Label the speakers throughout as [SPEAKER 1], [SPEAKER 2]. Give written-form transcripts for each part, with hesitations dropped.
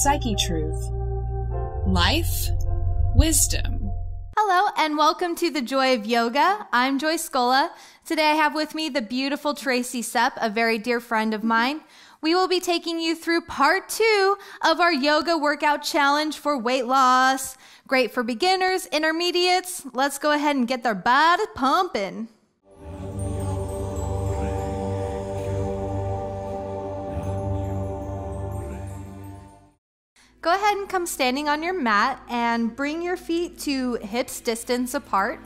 [SPEAKER 1] Psychetruth. Life, wisdom.
[SPEAKER 2] Hello and welcome to The Joy of Yoga. I'm Joy Scola. Today I have with me the beautiful Tracy Sepp, a very dear friend of mine. We will be taking you through part 2 of our yoga workout challenge for weight loss. Great for beginners, intermediates. Let's go ahead and get their body pumping. Go ahead and come standing on your mat and bring your feet to hips distance apart.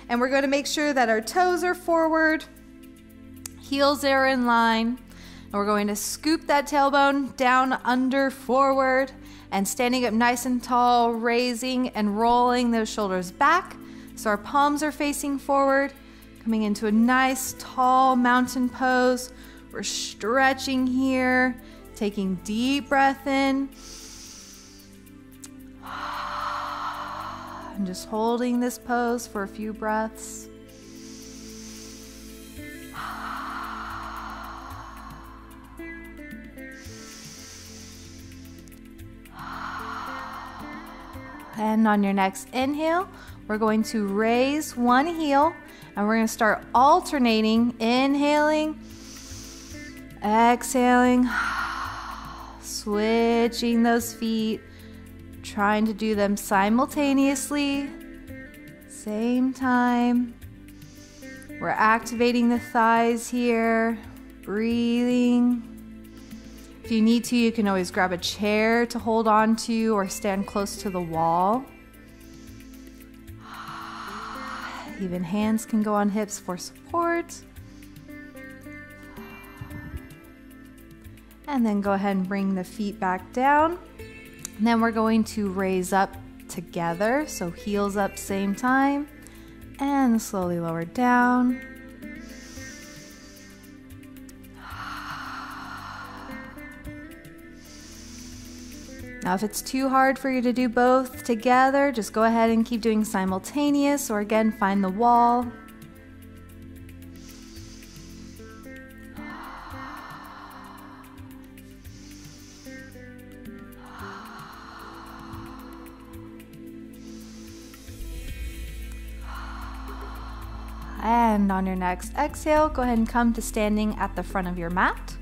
[SPEAKER 2] And we're going to make sure that our toes are forward, heels are in line. And we're going to scoop that tailbone down, under, forward, and standing up nice and tall, raising and rolling those shoulders back. So our palms are facing forward, coming into a nice tall mountain pose. We're stretching here, taking deep breath in. And just holding this pose for a few breaths. And on your next inhale, we're going to raise one heel and we're going to start alternating, inhaling, exhaling, switching those feet. Trying to do them simultaneously, same time. We're activating the thighs here, breathing. If you need to, you can always grab a chair to hold on to or stand close to the wall. Even hands can go on hips for support. And then go ahead and bring the feet back down. And then we're going to raise up together, so heels up same time, and slowly lower down. Now if it's too hard for you to do both together, just go ahead and keep doing simultaneous, or again, find the wall. And on your next exhale, go ahead and come to standing at the front of your mat.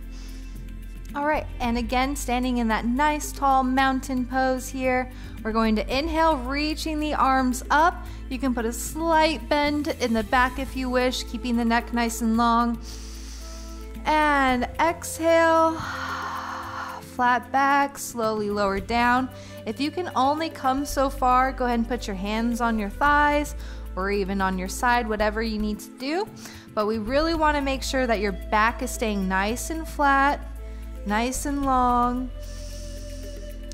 [SPEAKER 2] All right, and again, standing in that nice tall mountain pose here. We're going to inhale, reaching the arms up. You can put a slight bend in the back if you wish, keeping the neck nice and long. And exhale, flat back, slowly lower down. If you can only come so far, go ahead and put your hands on your thighs or even on your side, whatever you need to do. But we really want to make sure that your back is staying nice and flat, nice and long.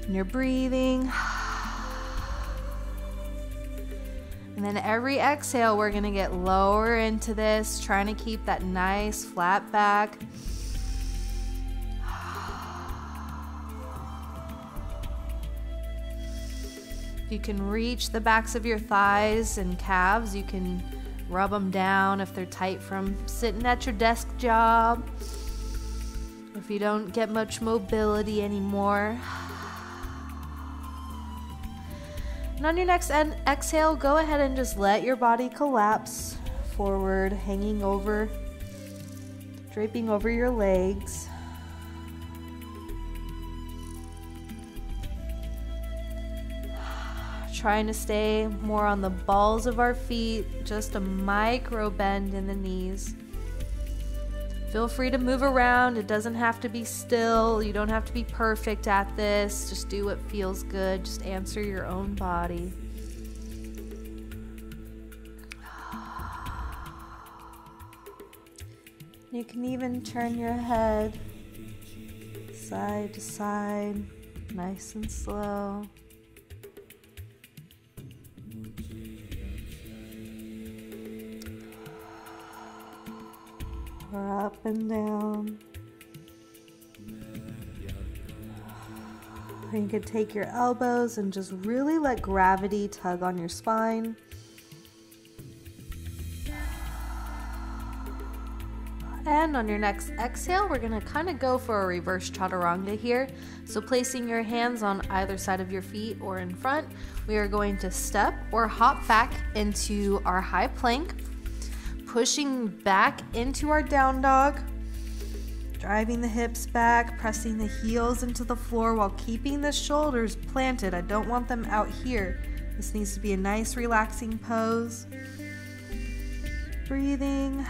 [SPEAKER 2] And you're breathing. And then every exhale, we're gonna get lower into this, trying to keep that nice flat back. You can reach the backs of your thighs and calves. You can rub them down if they're tight from sitting at your desk job. If you don't get much mobility anymore. And on your next exhale, go ahead and just let your body collapse forward, hanging over, draping over your legs. Trying to stay more on the balls of our feet, just a micro bend in the knees. Feel free to move around. It doesn't have to be still. You don't have to be perfect at this. Just do what feels good. Just answer your own body. You can even turn your head side to side, nice and slow. Or up and down. You could take your elbows and just really let gravity tug on your spine. And And on your next exhale, we're gonna kind of go for a reverse chaturanga here. So placing your hands on either side of your feet or in front, we are going to step or hop back into our high plank, pushing back into our down dog, driving the hips back, pressing the heels into the floor while keeping the shoulders planted. I don't want them out here. This needs to be a nice relaxing pose. Breathing.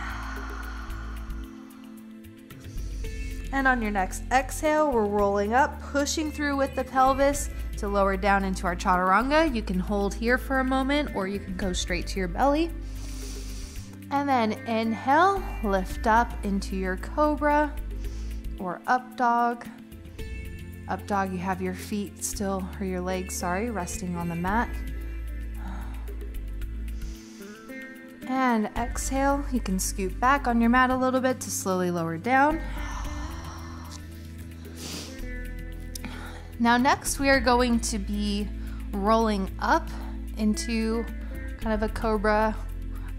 [SPEAKER 2] And on your next exhale, we're rolling up, pushing through with the pelvis to lower down into our chaturanga. You can hold here for a moment or you can go straight to your belly. And then inhale, lift up into your cobra or up dog. Up dog, you have your feet still, or your legs, sorry, resting on the mat. And exhale, you can scoot back on your mat a little bit to slowly lower down. Now next we are going to be rolling up into kind of a cobra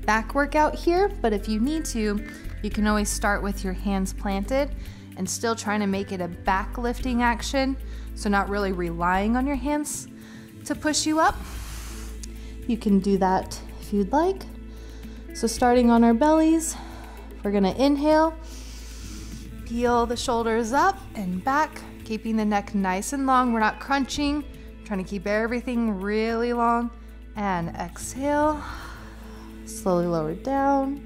[SPEAKER 2] back workout here, but if you need to, you can always start with your hands planted and still trying to make it a back lifting action, so not really relying on your hands to push you up. You can do that if you'd like. So starting on our bellies, we're gonna inhale, peel the shoulders up and back, keeping the neck nice and long. We're not crunching, trying to keep everything really long. And exhale, slowly lower down.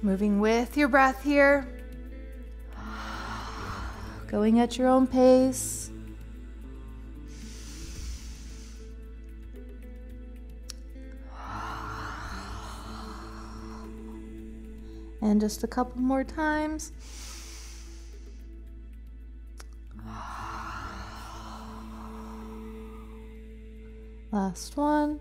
[SPEAKER 2] Moving with your breath here. Going at your own pace. And just a couple more times. Last one.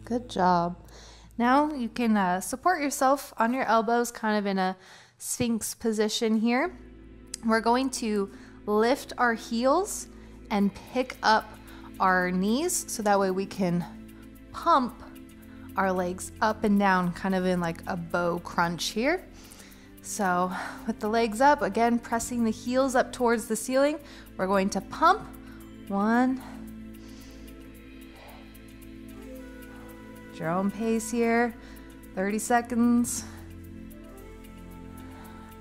[SPEAKER 2] Good job. Now you can support yourself on your elbows, kind of in a Sphinx position here. We're going to lift our heels and pick up our knees so that way we can pump our legs up and down, kind of in like a bow crunch here. So with the legs up, again, pressing the heels up towards the ceiling, we're going to pump. 1. At your own pace here, 30 seconds.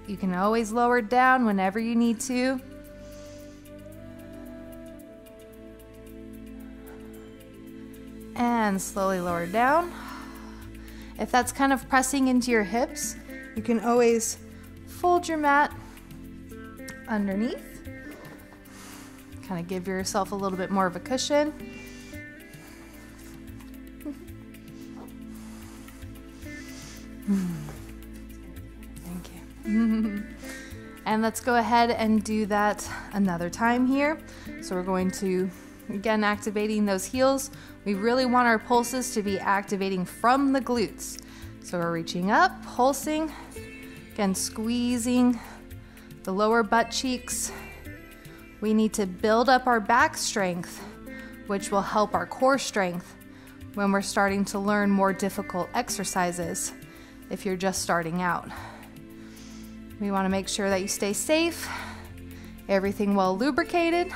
[SPEAKER 2] You can always lower down whenever you need to. And slowly lower down. If that's kind of pressing into your hips, you can always fold your mat underneath. Kind of give yourself a little bit more of a cushion. Thank you. And let's go ahead and do that another time here. So we're going to, again, activating those heels. We really want our pulses to be activating from the glutes. So we're reaching up, pulsing, again, squeezing the lower butt cheeks. We need to build up our back strength, which will help our core strength when we're starting to learn more difficult exercises if you're just starting out. We want to make sure that you stay safe, everything well lubricated,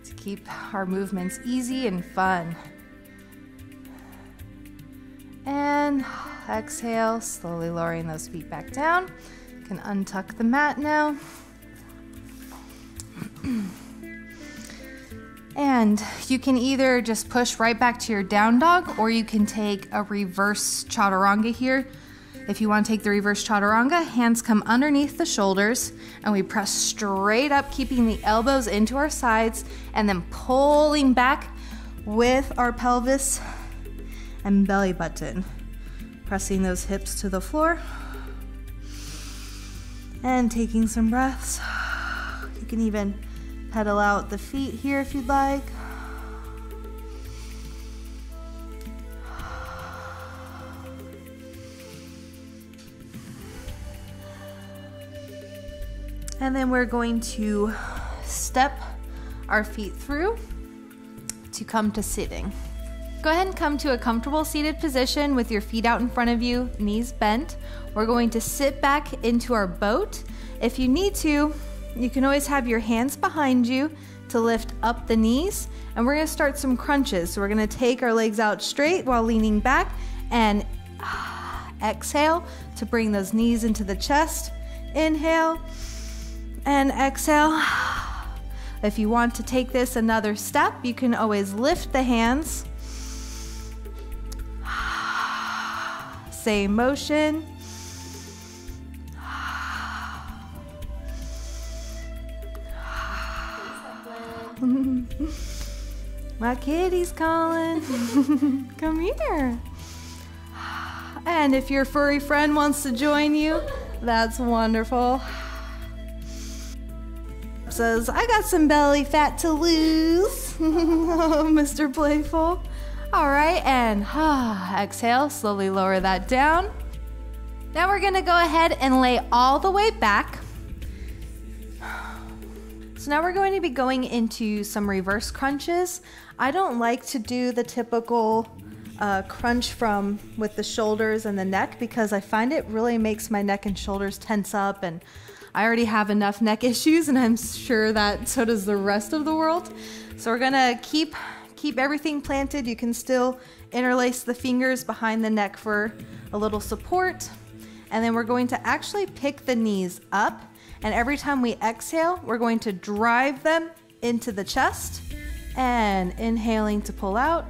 [SPEAKER 2] to keep our movements easy and fun. And exhale, slowly lowering those feet back down. You can untuck the mat now. And you can either just push right back to your down dog, or you can take a reverse chaturanga here. If you want to take the reverse chaturanga, hands come underneath the shoulders and we press straight up, keeping the elbows into our sides and then pulling back with our pelvis and belly button. Pressing those hips to the floor and taking some breaths. You can even pedal out the feet here if you'd like. And then we're going to step our feet through to come to sitting. Go ahead and come to a comfortable seated position with your feet out in front of you, knees bent. We're going to sit back into our boat. If you need to, you can always have your hands behind you to lift up the knees. And we're going to start some crunches. So we're going to take our legs out straight while leaning back and exhale to bring those knees into the chest. Inhale and exhale. If you want to take this another step, you can always lift the hands. Same motion. My kitty's calling. Come here. And if your furry friend wants to join you, that's wonderful. Says, I got some belly fat to lose. Oh, Mr. Playful. All right, and exhale, slowly lower that down. Now we're gonna go ahead and lay all the way back. So now we're going to be going into some reverse crunches. I don't like to do the typical crunch with the shoulders and the neck because I find it really makes my neck and shoulders tense up, and I already have enough neck issues, and I'm sure that so does the rest of the world. So we're gonna keep everything planted. You can still interlace the fingers behind the neck for a little support. And then we're going to actually pick the knees up. And every time we exhale, we're going to drive them into the chest. And inhaling to pull out.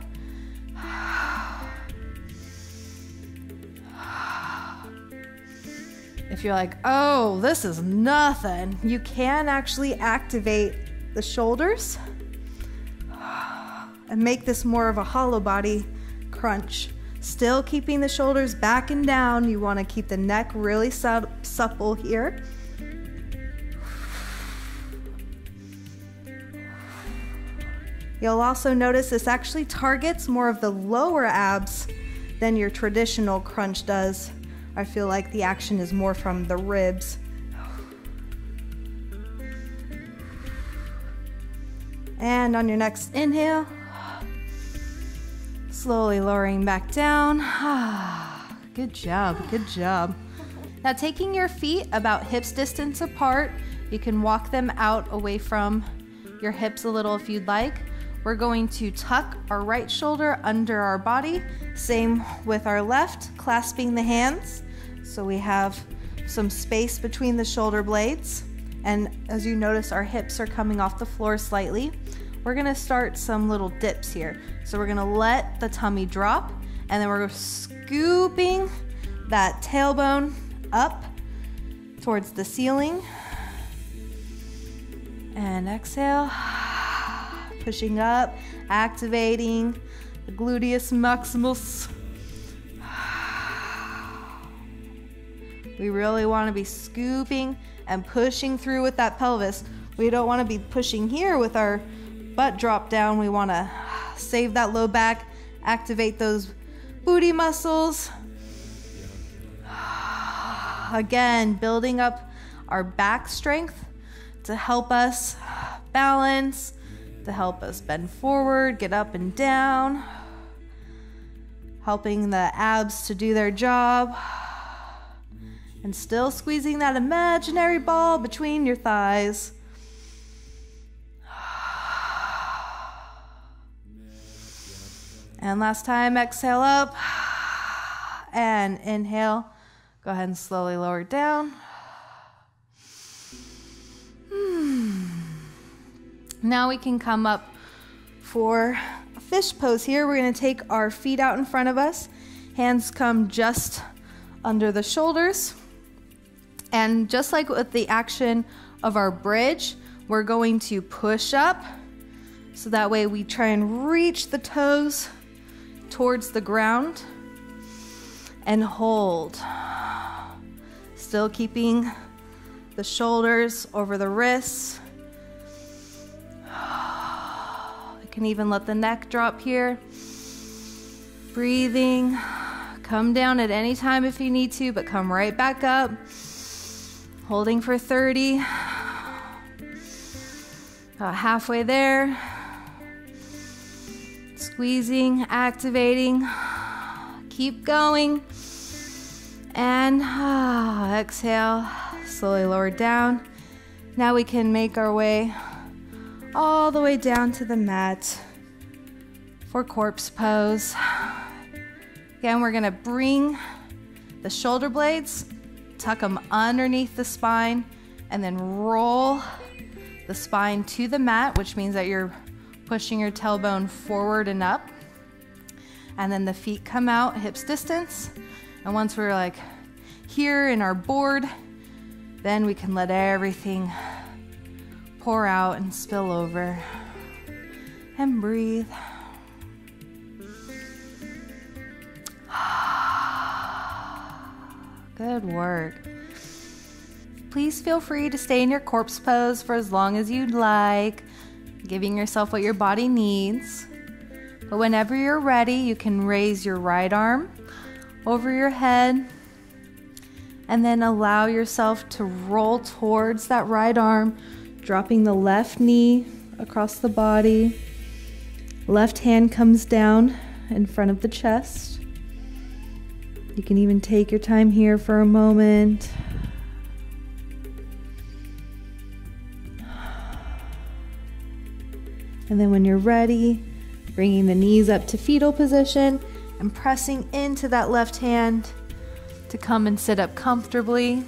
[SPEAKER 2] If you're like, oh, this is nothing, you can actually activate the shoulders and make this more of a hollow body crunch. Still keeping the shoulders back and down. You want to keep the neck really supple here. You'll also notice this actually targets more of the lower abs than your traditional crunch does. I feel like the action is more from the ribs. And on your next inhale, slowly lowering back down. Good job, good job. Now taking your feet about hips distance apart, you can walk them out away from your hips a little if you'd like. We're going to tuck our right shoulder under our body. Same with our left, clasping the hands. So we have some space between the shoulder blades. And as you notice, our hips are coming off the floor slightly. We're gonna start some little dips here. So we're gonna let the tummy drop, and then we're scooping that tailbone up towards the ceiling. And exhale, pushing up, activating the gluteus maximus. We really want to be scooping and pushing through with that pelvis. We don't want to be pushing here with our butt drop down. We want to save that low back, activate those booty muscles. Again, building up our back strength to help us balance, to help us bend forward, get up and down, helping the abs to do their job, and still squeezing that imaginary ball between your thighs. And last time, exhale up and inhale. Go ahead and slowly lower it down. Now we can come up for a fish pose here. We're going to take our feet out in front of us. Hands come just under the shoulders. And just like with the action of our bridge, we're going to push up. So that way we try and reach the toes towards the ground and hold. Still keeping the shoulders over the wrists. You can even let the neck drop here. Breathing. Come down at any time if you need to, but come right back up. Holding for 30. About halfway there. Squeezing, activating. Keep going. And exhale, slowly lower down. Now we can make our way all the way down to the mat for corpse pose. Again, we're gonna bring the shoulder blades, tuck them underneath the spine, and then roll the spine to the mat, which means that you're pushing your tailbone forward and up. And then the feet come out, hips distance. And once we're like here in our board, then we can let everything pour out and spill over. And breathe. Good work. Please feel free to stay in your corpse pose for as long as you'd like, giving yourself what your body needs. But whenever you're ready, you can raise your right arm over your head and then allow yourself to roll towards that right arm, dropping the left knee across the body. Left hand comes down in front of the chest. You can even take your time here for a moment. And then when you're ready, bringing the knees up to fetal position and pressing into that left hand to come and sit up comfortably.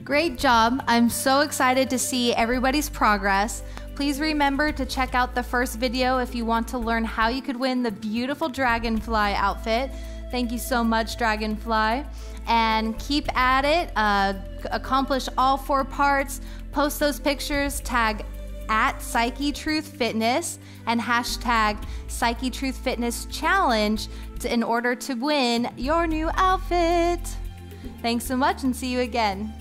[SPEAKER 2] Great job. I'm so excited to see everybody's progress. Please remember to check out the first video if you want to learn how you could win the beautiful Dragonfly outfit. Thank you so much, Dragonfly. And keep at it. Accomplish all 4 parts. Post those pictures. Tag at Psychetruth Fitness and hashtag Psychetruth Fitness Challenge in order to win your new outfit. Thanks so much and see you again.